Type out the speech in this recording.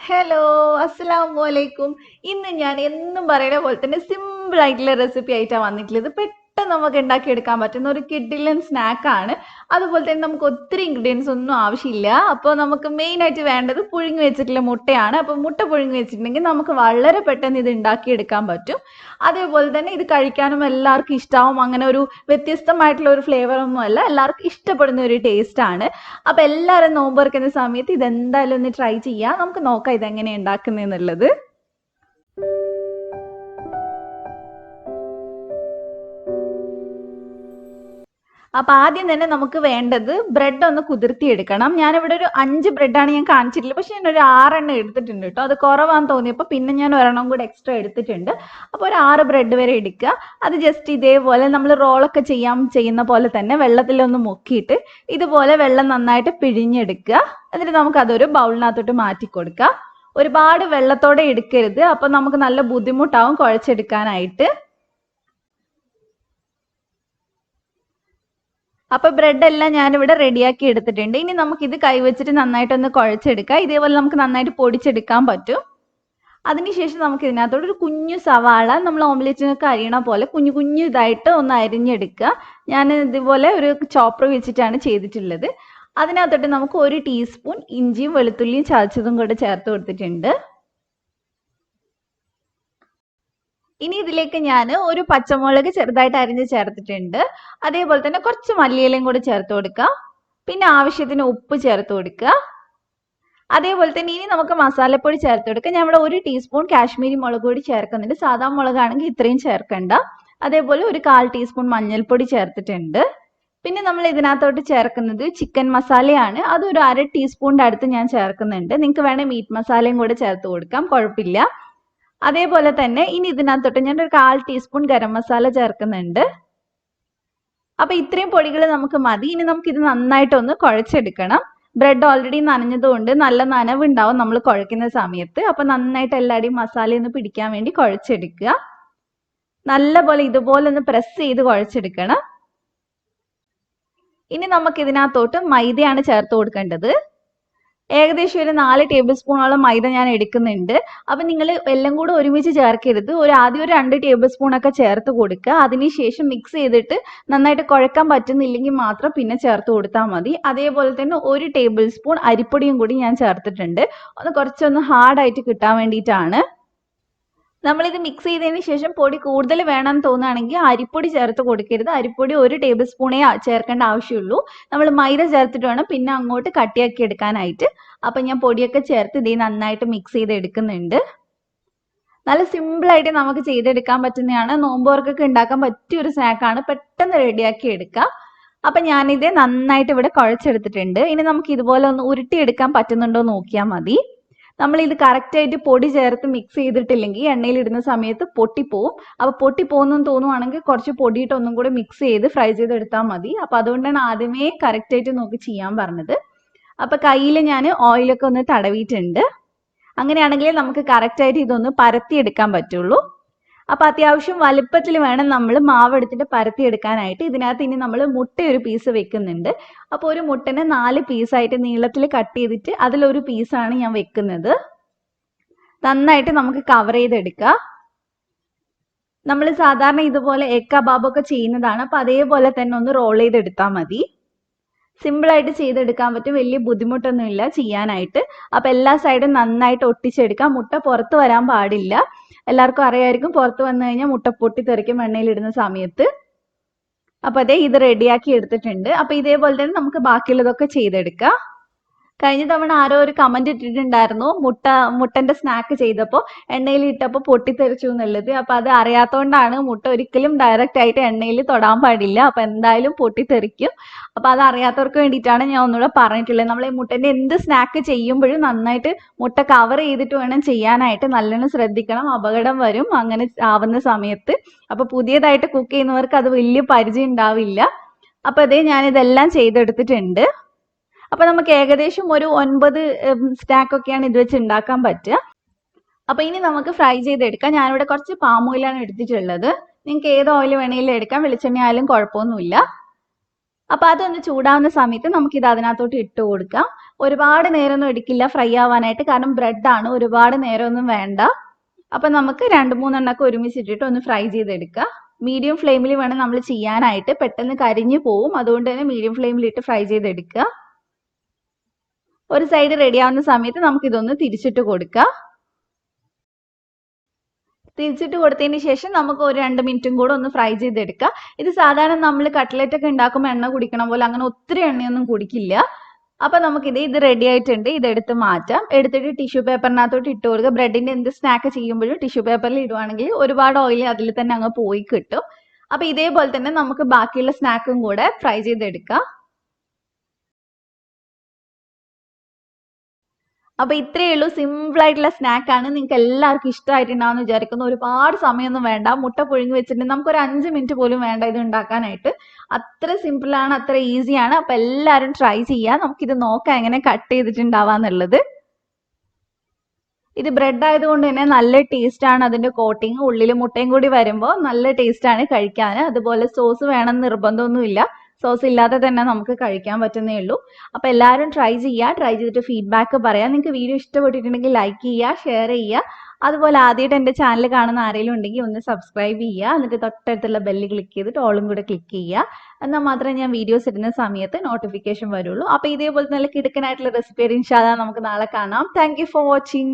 Hello, അസ്സലാമലൈക്കും. ഇന്ന് ഞാൻ എന്നും പറയുന്ന പോലെ തന്നെ സിമ്പിൾ ആയിട്ടുള്ള റെസിപ്പി ആയിട്ടാണ് വന്നിട്ടുള്ളത്. പെട്ടെന്ന് നമുക്ക് ഉണ്ടാക്കിയെടുക്കാൻ പറ്റുന്ന ഒരു കിഡിലൻ സ്നാക്കാണ്. അതുപോലെ തന്നെ നമുക്ക് ഒത്തിരി ഇൻഗ്രീഡിയൻസ് ഒന്നും ആവശ്യമില്ല. അപ്പോൾ നമുക്ക് മെയിൻ ആയിട്ട് വേണ്ടത് പുഴുങ്ങി വെച്ചിട്ടുള്ള മുട്ടയാണ്. അപ്പോൾ മുട്ട പുഴുങ്ങി വെച്ചിട്ടുണ്ടെങ്കിൽ നമുക്ക് വളരെ പെട്ടെന്ന് ഇത് ഉണ്ടാക്കിയെടുക്കാൻ പറ്റും. അതേപോലെ തന്നെ ഇത് കഴിക്കാനും എല്ലാവർക്കും ഇഷ്ടമാവും. അങ്ങനെ ഒരു വ്യത്യസ്തമായിട്ടുള്ള ഒരു ഫ്ലേവർ ഒന്നും അല്ല, എല്ലാവർക്കും ഇഷ്ടപ്പെടുന്ന ഒരു ടേസ്റ്റ് ആണ്. അപ്പൊ എല്ലാവരും നോമ്പ് തുറക്കുന്ന സമയത്ത് ഇതെന്തായാലും ഒന്ന് ട്രൈ ചെയ്യാം. നമുക്ക് നോക്കാം ഇതെങ്ങനെ ഉണ്ടാക്കുന്നതെന്നുള്ളത്. അപ്പൊ ആദ്യം തന്നെ നമുക്ക് വേണ്ടത് ബ്രെഡ് ഒന്ന് കുതിർത്തിയെടുക്കണം. ഞാനിവിടെ ഒരു 5 ബ്രെഡാണ് ഞാൻ കാണിച്ചിട്ടുള്ളത്, പക്ഷെ ഞാൻ ഒരു 6 എടുത്തിട്ടുണ്ട് കേട്ടോ. അത് കുറവാന്ന് തോന്നിയപ്പോൾ പിന്നെ ഞാൻ ഒരെണ്ണം കൂടെ എക്സ്ട്രാ എടുത്തിട്ടുണ്ട്. അപ്പോൾ ഒരു 6 ബ്രെഡ് വരെ എടുക്കുക. അത് ജസ്റ്റ് ഇതേപോലെ നമ്മൾ റോളൊക്കെ ചെയ്യുന്ന പോലെ തന്നെ വെള്ളത്തിലൊന്ന് മുക്കിയിട്ട് ഇതുപോലെ വെള്ളം നന്നായിട്ട് പിഴിഞ്ഞെടുക്കുക. എന്നിട്ട് നമുക്ക് അതൊരു ബൗളിനകത്തോട്ട് മാറ്റി കൊടുക്കുക. ഒരുപാട് വെള്ളത്തോടെ എടുക്കരുത്, അപ്പൊ നമുക്ക് നല്ല ബുദ്ധിമുട്ടാവും കുഴച്ചെടുക്കാനായിട്ട്. അപ്പൊ ബ്രെഡ് എല്ലാം ഞാനിവിടെ റെഡിയാക്കി എടുത്തിട്ടുണ്ട്. ഇനി നമുക്ക് ഇത് കൈവച്ചിട്ട് നന്നായിട്ടൊന്ന് കുഴച്ചെടുക്കാം. ഇതേപോലെ നമുക്ക് നന്നായിട്ട് പൊടിച്ചെടുക്കാൻ പറ്റും. അതിനുശേഷം നമുക്ക് ഇതിനകത്തോട്ട് ഒരു കുഞ്ഞു സവാള നമ്മൾ ഓംലെറ്റിനൊക്കെ അരിയണ പോലെ കുഞ്ഞു കുഞ്ഞു ഇതായിട്ട് ഒന്ന് അരിഞ്ഞെടുക്കുക. ഞാൻ ഇതുപോലെ ഒരു ചോപ്പർ വെച്ചിട്ടാണ് ചെയ്തിട്ടുള്ളത്. അതിനകത്തോട്ട് നമുക്ക് 1 ടീസ്പൂൺ ഇഞ്ചിയും വെളുത്തുള്ളിയും ചതച്ചതും കൂടെ ചേർത്ത് കൊടുത്തിട്ടുണ്ട്. ഇനി ഇതിലേക്ക് ഞാൻ ഒരു പച്ചമുളക് ചെറുതായിട്ട് അരിഞ്ഞ് ചേർത്തിട്ടുണ്ട്. അതേപോലെ തന്നെ കുറച്ച് മല്ലിയിലയും കൂടി ചേർത്ത് കൊടുക്കുക. പിന്നെ ആവശ്യത്തിന് ഉപ്പ് ചേർത്ത് കൊടുക്കുക. അതേപോലെ തന്നെ ഇനി നമുക്ക് മസാലപ്പൊടി ചേർത്ത് കൊടുക്കാം. ഞാൻ ഇവിടെ 1 ടീസ്പൂൺ കാശ്മീരി മുളക് പൊടി ചേർക്കുന്നുണ്ട്. സാധാ മുളകാണെങ്കിൽ ഇത്രയും ചേർക്കണ്ട. അതേപോലെ ഒരു 1/4 ടീസ്പൂൺ മഞ്ഞൾപ്പൊടി ചേർത്തിട്ടുണ്ട്. പിന്നെ നമ്മൾ ഇതിനകത്തോട്ട് ചേർക്കുന്നത് ചിക്കൻ മസാലയാണ്. അതൊരു 1/2 ടീസ്പൂണിന്റെ അടുത്ത് ഞാൻ ചേർക്കുന്നുണ്ട്. നിങ്ങൾക്ക് വേണേൽ മീറ്റ് മസാലയും കൂടെ ചേർത്ത് കൊടുക്കാം, കുഴപ്പമില്ല. അതേപോലെ തന്നെ ഇനി ഇതിനകത്തോട്ട് ഞാൻ ഒരു 1/4 ടീസ്പൂൺ ഗരം മസാല ചേർക്കുന്നുണ്ട്. അപ്പൊ ഇത്രയും പൊടികൾ നമുക്ക് മതി. ഇനി നമുക്ക് ഇത് നന്നായിട്ടൊന്ന് കുഴച്ചെടുക്കണം. ബ്രെഡ് ഓൾറെഡി നനഞ്ഞതുകൊണ്ട് നല്ല നനവുണ്ടാവും നമ്മൾ കുഴക്കുന്ന സമയത്ത്. അപ്പൊ നന്നായിട്ട് എല്ലാവരുടെയും മസാല ഒന്ന് പിടിക്കാൻ വേണ്ടി കുഴച്ചെടുക്കുക. നല്ലപോലെ ഇതുപോലെ ഒന്ന് പ്രസ് ചെയ്ത് കുഴച്ചെടുക്കണം. ഇനി നമുക്ക് ഇതിനകത്തോട്ട് മൈദയാണ് ചേർത്ത് കൊടുക്കേണ്ടത്. ഏകദേശം ഒരു 4 ടേബിൾ സ്പൂണോളം മൈദ ഞാൻ എടുക്കുന്നുണ്ട്. അപ്പൊ നിങ്ങൾ എല്ലാം കൂടെ ഒരുമിച്ച് ചേർക്കരുത്. ആദ്യം ഒരു 2 ടേബിൾ സ്പൂൺ ഒക്കെ ചേർത്ത് കൊടുക്കുക. അതിനുശേഷം മിക്സ് ചെയ്തിട്ട് നന്നായിട്ട് കുഴക്കാൻ പറ്റുന്നില്ലെങ്കിൽ മാത്രം പിന്നെ ചേർത്ത് കൊടുത്താൽ മതി. അതേപോലെ തന്നെ 1 ടേബിൾ സ്പൂൺ അരിപ്പൊടിയും കൂടി ഞാൻ ചേർത്തിട്ടുണ്ട്. കുറച്ചൊന്ന് ഹാർഡായിട്ട് കിട്ടാൻ വേണ്ടിയിട്ടാണ്. നമ്മളിത് മിക്സ് ചെയ്തതിന് ശേഷം പൊടി കൂടുതൽ വേണം തോന്നുകയാണെങ്കിൽ അരിപ്പൊടി ചേർത്ത് കൊടുക്കരുത്. അരിപ്പൊടി 1 ടേബിൾ സ്പൂണേ ചേർക്കേണ്ട ആവശ്യമുള്ളൂ. നമ്മൾ മൈദ ചേർത്തിട്ട് വേണം പിന്നെ അങ്ങോട്ട് കട്ടിയാക്കി എടുക്കാനായിട്ട്. അപ്പം ഞാൻ പൊടിയൊക്കെ ചേർത്ത് ഇത് നന്നായിട്ട് മിക്സ് ചെയ്ത് എടുക്കുന്നുണ്ട്. നല്ല സിമ്പിളായിട്ട് നമുക്ക് ചെയ്തെടുക്കാൻ പറ്റുന്നതാണ്. നോമ്പുകാർക്കൊക്കെ ഉണ്ടാക്കാൻ പറ്റിയ ഒരു സ്നാക്കാണ്. പെട്ടെന്ന് റെഡിയാക്കി എടുക്കാം. അപ്പം ഞാനിത് നന്നായിട്ട് ഇവിടെ കുഴച്ചെടുത്തിട്ടുണ്ട്. ഇനി നമുക്ക് ഇതുപോലെ ഒന്ന് ഉരുട്ടിയെടുക്കാൻ പറ്റുന്നുണ്ടോ നോക്കിയാൽ മതി. നമ്മൾ ഇത് കറക്റ്റായിട്ട് പൊടി ചേർത്ത് മിക്സ് ചെയ്തിട്ടില്ലെങ്കിൽ എണ്ണയിൽ ഇടുന്ന സമയത്ത് പൊട്ടിപ്പോവും. അപ്പോൾ പൊട്ടിപ്പോകുന്നെന്ന് തോന്നുവാണെങ്കിൽ കുറച്ച് പൊടിയിട്ട് ഒന്നും കൂടെ മിക്സ് ചെയ്ത് ഫ്രൈ ചെയ്തെടുത്താൽ മതി. അപ്പോൾ അതുകൊണ്ടാണ് ആദ്യമേ കറക്റ്റായിട്ട് നോക്കി ചെയ്യാൻ പറഞ്ഞത്. അപ്പോൾ കയ്യിൽ ഞാൻ ഓയിലൊക്കെ ഒന്ന് തടവിയിട്ടുണ്ട്. അങ്ങനെയാണെങ്കിൽ നമുക്ക് കറക്റ്റായിട്ട് ഇതൊന്ന് പരത്തിയെടുക്കാൻ പറ്റുള്ളൂ. അപ്പോൾ അത്യാവശ്യം വലുപ്പത്തിൽ വേണം നമ്മൾ മാവ് എടുത്തിട്ട് പരത്തിയെടുക്കാനായിട്ട്. ഇതിനകത്ത് ഇനി നമ്മൾ മുട്ട ഒരു പീസ് വെക്കുന്നുണ്ട്. അപ്പോൾ ഒരു മുട്ടനെ 4 പീസായിട്ട് നീളത്തിൽ കട്ട് ചെയ്തിട്ട് അതിലൊരു പീസാണ് ഞാൻ വെക്കുന്നത്. നന്നായിട്ട് നമുക്ക് കവർ ചെയ്തെടുക്കാം. നമ്മൾ സാധാരണ ഇതുപോലെ എഗ് കബാബൊക്കെ ചെയ്യുന്നതാണ്. അപ്പോൾ അതേപോലെ തന്നെ ഒന്ന് റോൾ ചെയ്തെടുത്താൽ മതി. സിമ്പിളായിട്ട് ചെയ്തെടുക്കാൻ പറ്റും. വലിയ ബുദ്ധിമുട്ടൊന്നുമില്ല ചെയ്യാനായിട്ട്. അപ്പോൾ എല്ലാ സൈഡും നന്നായിട്ട് ഒട്ടിച്ചെടുക്കാം. മുട്ട പുറത്ത് വരാൻ പാടില്ല. എല്ലാവർക്കും അറിയായിരിക്കും, പുറത്ത് വന്നു കഴിഞ്ഞാൽ മുട്ട പൊട്ടിത്തെറിക്കും എണ്ണയിലിടുന്ന സമയത്ത്. അപ്പോൾ അതേ ഇത് റെഡിയാക്കി എടുത്തിട്ടുണ്ട്. അപ്പോൾ ഇതേപോലെ തന്നെ നമുക്ക് ബാക്കിയുള്ളതൊക്കെ ചെയ്തെടുക്കാം. കഴിഞ്ഞ തവണ ആരോ ഒരു കമന്റ് ഇട്ടിട്ടുണ്ടായിരുന്നു, മുട്ടന്റെ സ്നാക്ക് ചെയ്തപ്പോൾ എണ്ണയിൽ ഇട്ടപ്പോൾ പൊട്ടിത്തെറിച്ചു എന്നുള്ളത്. അപ്പൊ അത് അറിയാത്തോണ്ടാണ്. മുട്ട ഒരിക്കലും ഡയറക്റ്റ് ആയിട്ട് എണ്ണയിൽ തൊടാൻ പാടില്ല. അപ്പൊ എന്തായാലും പൊട്ടിത്തെറിക്കും. അപ്പൊ അത് അറിയാത്തവർക്ക് വേണ്ടിയിട്ടാണ് ഞാൻ ഒന്നുകൂടെ പറഞ്ഞിട്ടുള്ളത്. നമ്മൾ ഈ മുട്ടന്റെ എന്ത് സ്നാക്ക് ചെയ്യുമ്പോഴും നന്നായിട്ട് മുട്ട കവർ ചെയ്തിട്ട് വേണം ചെയ്യാനായിട്ട്. നല്ലോണം ശ്രദ്ധിക്കണം, അപകടം വരും അങ്ങനെ ആവുന്ന സമയത്ത്. അപ്പൊ പുതിയതായിട്ട് കുക്ക് ചെയ്യുന്നവർക്ക് അത് വലിയ പരിചയം ഉണ്ടാവില്ല. അപ്പൊ അതേ ഞാനിതെല്ലാം ചെയ്തെടുത്തിട്ടുണ്ട്. അപ്പൊ നമുക്ക് ഏകദേശം ഒരു 9 സ്നാക്കൊക്കെയാണ് ഇത് വെച്ച് ഉണ്ടാക്കാൻ പറ്റുക. അപ്പൊ ഇനി നമുക്ക് ഫ്രൈ ചെയ്തെടുക്കാം. ഞാനിവിടെ കുറച്ച് പാം ഓയിലാണ് എടുത്തിട്ടുള്ളത്. നിങ്ങൾക്ക് ഏത് ഓയിൽ വേണമെങ്കിലും എടുക്കാം, വെളിച്ചെണ്ണ ആയാലും കുഴപ്പമൊന്നുമില്ല. അപ്പൊ അതൊന്ന് ചൂടാവുന്ന സമയത്ത് നമുക്കിത് അതിനകത്തോട്ട് ഇട്ട് കൊടുക്കാം. ഒരുപാട് നേരമൊന്നും എടുക്കില്ല ഫ്രൈ ആവാനായിട്ട്, കാരണം ബ്രെഡാണ്, ഒരുപാട് നേരമൊന്നും വേണ്ട. അപ്പൊ നമുക്ക് 2-3 ഒരുമിച്ചിട്ടിട്ട് ഒന്ന് ഫ്രൈ ചെയ്തെടുക്കാം. മീഡിയം ഫ്ലെയിമിൽ വേണം നമ്മൾ ചെയ്യാനായിട്ട്, പെട്ടെന്ന് കരിഞ്ഞു പോവും. അതുകൊണ്ട് തന്നെ മീഡിയം ഫ്ലെയിമിൽ ഇട്ട് ഫ്രൈ ചെയ്തെടുക്കുക. ഒരു സൈഡ് റെഡി ആവുന്ന സമയത്ത് നമുക്ക് ഇതൊന്ന് തിരിച്ചിട്ട് കൊടുക്കാം. തിരിച്ചിട്ട് കൊടുത്തതിന് ശേഷം നമുക്ക് ഒരു 2 മിനിറ്റും കൂടെ ഒന്ന് ഫ്രൈ ചെയ്തെടുക്കാം. ഇത് സാധാരണ നമ്മൾ കട്ട്ലറ്റ് ഒക്കെ ഉണ്ടാക്കുമ്പോൾ എണ്ണ കുടിക്കണം പോലെ അങ്ങനെ ഒത്തിരി എണ്ണയൊന്നും കുടിക്കില്ല. അപ്പൊ ഇത് റെഡി ആയിട്ടുണ്ട്. ഇതെടുത്ത് മാറ്റാം. എടുത്തിട്ട് ടിഷ്യൂ പേപ്പറിനകത്തോട്ട് ഇട്ട് കൊടുക്കുക. ബ്രെഡിന്റെ എന്ത് സ്നാക്ക് ചെയ്യുമ്പോഴും ടിഷ്യൂ പേപ്പറിൽ ഇടുവാണെങ്കിൽ ഒരുപാട് ഓയിൽ അതിൽ തന്നെ അങ്ങ് പോയി കിട്ടും. അപ്പൊ ഇതേപോലെ തന്നെ നമുക്ക് ബാക്കിയുള്ള സ്നാക്കും കൂടെ ഫ്രൈ ചെയ്തെടുക്കാം. അപ്പൊ ഇത്രയേ ഉള്ളൂ, സിമ്പിൾ ആയിട്ടുള്ള സ്നാക്കാണ്. നിങ്ങൾക്ക് എല്ലാവർക്കും ഇഷ്ടമായിട്ടുണ്ടാവുമെന്ന് വിചാരിക്കുന്നു. ഒരുപാട് സമയമൊന്നും വേണ്ട. മുട്ട പുഴുങ്ങി വെച്ചിട്ടുണ്ടെങ്കിൽ നമുക്കൊരു 5 മിനിറ്റ് പോലും വേണ്ട ഇത് ഉണ്ടാക്കാനായിട്ട്. അത്ര സിമ്പിൾ ആണ്, അത്ര ഈസിയാണ്. അപ്പൊ എല്ലാവരും ട്രൈ ചെയ്യാം. നമുക്കിത് നോക്കാം എങ്ങനെ കട്ട് ചെയ്തിട്ടുണ്ടാവാന്നുള്ളത്. ഇത് ബ്രെഡ് ആയതുകൊണ്ട് തന്നെ നല്ല ടേസ്റ്റ് ആണ് അതിന്റെ കോട്ടിങ്. ഉള്ളിൽ മുട്ടയും കൂടി വരുമ്പോൾ നല്ല ടേസ്റ്റ് ആണ് കഴിക്കാൻ. അതുപോലെ സോസ് വേണമെന്ന് നിർബന്ധമൊന്നുമില്ല. സോസ് ഇല്ലാതെ തന്നെ നമുക്ക് കഴിക്കാൻ പറ്റുന്നേ ഉള്ളൂ. അപ്പൊ എല്ലാവരും ട്രൈ ചെയ്യുക. ട്രൈ ചെയ്തിട്ട് ഫീഡ്ബാക്ക് പറയാം. നിങ്ങൾക്ക് വീഡിയോ ഇഷ്ടപ്പെട്ടിട്ടുണ്ടെങ്കിൽ ലൈക്ക് ചെയ്യുക, ഷെയർ ചെയ്യുക. അതുപോലെ ആദ്യമായിട്ട് എൻ്റെ ചാനൽ കാണുന്ന ആരെങ്കിലും ഉണ്ടെങ്കിൽ ഒന്ന് സബ്സ്ക്രൈബ് ചെയ്യുക. എന്നിട്ട് തൊട്ടടുത്തുള്ള ബെല്ല് ക്ലിക്ക് ചെയ്തിട്ട് ഓളും കൂടെ ക്ലിക്ക് ചെയ്യുക. എന്നാൽ മാത്രമേ ഞാൻ വീഡിയോസ് ഇടുന്ന സമയത്ത് നോട്ടിഫിക്കേഷൻ വരുള്ളൂ. അപ്പൊ ഇതേപോലെ നല്ല കിടുക്കനായിട്ടുള്ള റെസിപ്പി ഇൻഷാ അല്ലാഹ് നമുക്ക് നാളെ കാണാം. Thank you for watching.